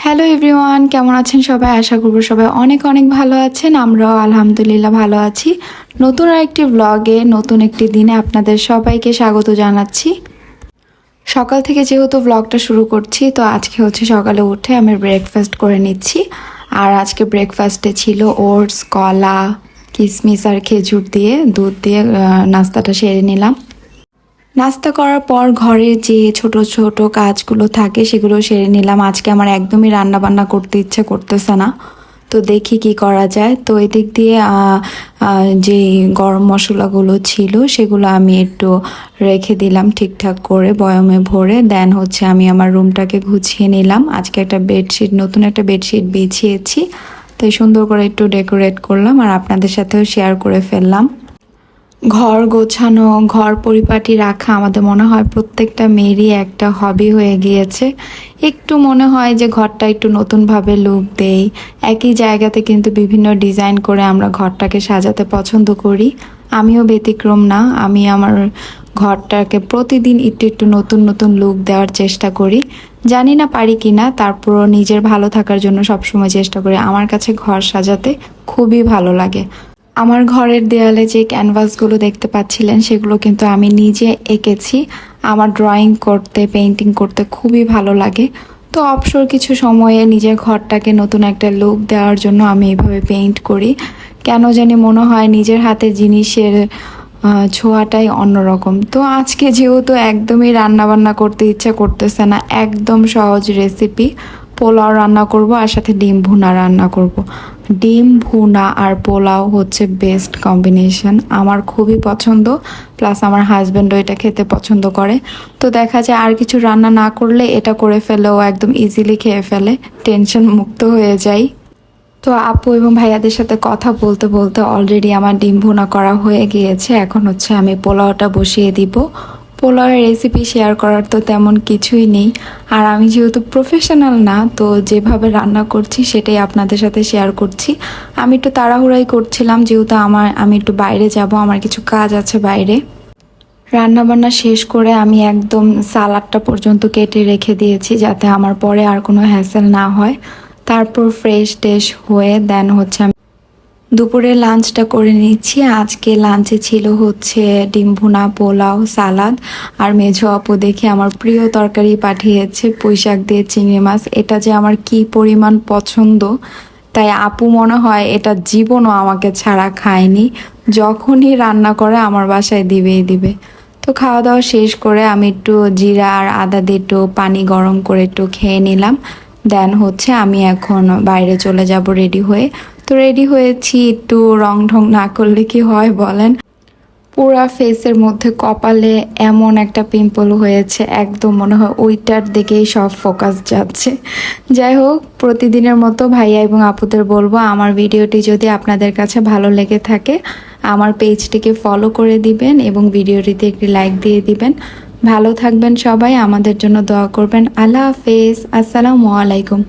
Hello everyone, কেমন আছেন সবাই? আশা করব সবাই অনেক অনেক ভালো আছেন। আমরাও আলহামদুলিল্লাহ ভালো আছি। নতুন একটি ব্লগে নতুন একটি দিনে আপনাদের সবাইকে স্বাগত জানাচ্ছি। সকাল থেকে যেহেতু ব্লগটা শুরু করছি, তো আজকে হচ্ছে সকালে উঠে আমি ব্রেকফাস্ট করে নিচ্ছি। আর আজকে ব্রেকফাস্টে ছিল ওটস, কলা, কিশমিশ আর খেজুর দিয়ে দুধ দিয়ে নাস্তাটা সেরে নিলাম। নাস্তা করার পর ঘরের যে ছোট ছোট কাজগুলো থাকে সেগুলো সেরে নিলাম। আজকে আমার একদমই রান্না বান্না করতে ইচ্ছে করতেছে না, তো দেখি কি করা যায়। তো এদিক দিয়ে যে গরম মশলাগুলো ছিল সেগুলো আমি একটু রেখে দিলাম ঠিকঠাক করে বয়মে ভরে। দেন হচ্ছে আমি আমার রুমটাকে গুছিয়ে নিলাম। আজকে একটা বেডশিট, নতুন একটা বেডশিট বিছিয়েছি, তাই সুন্দর করে একটু ডেকোরেট করলাম আর আপনাদের সাথেও শেয়ার করে ফেললাম। ঘর গোছানো, ঘর পরিপাটি রাখা আমাদের মনে হয় প্রত্যেকটা মেয়েরই একটা হবি হয়ে গিয়েছে। একটু মনে হয় যে ঘরটা একটু নতুনভাবে লুক দেই। একই জায়গাতে কিন্তু বিভিন্ন ডিজাইন করে আমরা ঘরটাকে সাজাতে পছন্দ করি। আমিও ব্যতিক্রম না, আমি আমার ঘরটাকে প্রতিদিন একটু একটু নতুন নতুন লুক দেওয়ার চেষ্টা করি। জানি না পারি কি না, তারপরও নিজের ভালো থাকার জন্য সবসময় চেষ্টা করি। আমার কাছে ঘর সাজাতে খুবই ভালো লাগে। আমার ঘরের দেয়ালে যে ক্যানভাসগুলো দেখতে পাচ্ছিলেন সেগুলো কিন্তু আমি নিজে এঁকেছি। আমার ড্রয়িং করতে, পেইন্টিং করতে খুবই ভালো লাগে। তো অবসর কিছু সময়ে নিজের ঘরটাকে নতুন একটা লুক দেওয়ার জন্য আমি এইভাবে পেইন্ট করি। কেন জানি মনে হয় নিজের হাতের জিনিসের ছোঁয়াটাই অন্যরকম। তো আজকে যেহেতু একদমই রান্না বান্না করতে ইচ্ছে করতেছে না, একদম সহজ রেসিপি পোলাও রান্না করব আর সাথে ডিম ভুনা রান্না করব। ডিম ভুনা আর পোলাও হচ্ছে বেস্ট কম্বিনেশন, আমার খুবই পছন্দ। প্লাস আমার হাজব্যান্ডও এটা খেতে পছন্দ করে। তো দেখা যায় আর কিছু রান্না না করলে এটা করে ফেলেও একদম ইজিলি খেয়ে ফেলে, টেনশন মুক্ত হয়ে যায়। তো আপু এবং ভাইয়াদের সাথে কথা বলতে বলতে অলরেডি আমার ডিম ভুনা করা হয়ে গিয়েছে। এখন হচ্ছে আমি পোলাওটা বসিয়ে দিব। পোলাওয়ের রেসিপি শেয়ার করার তো তেমন কিছুই নেই, আর আমি যেহেতু প্রফেশনাল না, তো যেভাবে রান্না করছি সেটাই আপনাদের সাথে শেয়ার করছি। আমি একটু তাড়াহুড়াই করছিলাম যেহেতু আমি একটু বাইরে যাব, আমার কিছু কাজ আছে বাইরে। রান্না বান্না শেষ করে আমি একদম সালাডটা পর্যন্ত কেটে রেখে দিয়েছি যাতে আমার পরে আর কোনো হ্যাসেল না হয়। তারপর ফ্রেশ টেশ হয়ে দেন হচ্ছে আমি দুপুরে লাঞ্চটা করে নিচ্ছি। আজকে লাঞ্চে ছিল হচ্ছে ডিম ভুনা, পোলাও, সালাদ আর মেঝো আপু দেখে আমার প্রিয় তরকারি পাঠিয়েছে, পুঁইশাক দিয়ে চিংড়ি মাছ। এটা যে আমার কি পরিমাণ পছন্দ, তাই আপু মনে হয় এটা জীবনও আমাকে ছাড়া খায়নি। যখনই রান্না করে আমার বাসায় দিবেই দিবে। তো খাওয়া দাওয়া শেষ করে আমি একটু জিরা আর আদা দিয়ে একটু পানি গরম করে একটু খেয়ে নিলাম। দেন হচ্ছে আমি এখন বাইরে চলে যাব রেডি হয়ে। তো রেডি হয়েছি, একটু রং ঢং না করলে কি হয় বলেন? পুরা ফেসের মধ্যে কপালে এমন একটা পিম্পল হয়েছে, একদম মনে হয় ওইটার দিকেই সব ফোকাস যাচ্ছে। যাই হোক, প্রতিদিনের মতো ভাইয়া এবং আপুদের বলবো আমার ভিডিওটি যদি আপনাদের কাছে ভালো লেগে থাকে আমার পেজটিকে ফলো করে দিবেন এবং ভিডিওটিতে একটি লাইক দিয়ে দিবেন। ভালো থাকবেন সবাই, আমাদের জন্য দোয়া করবেন। আল্লাহ হাফেজ, আসসালামু আলাইকুম।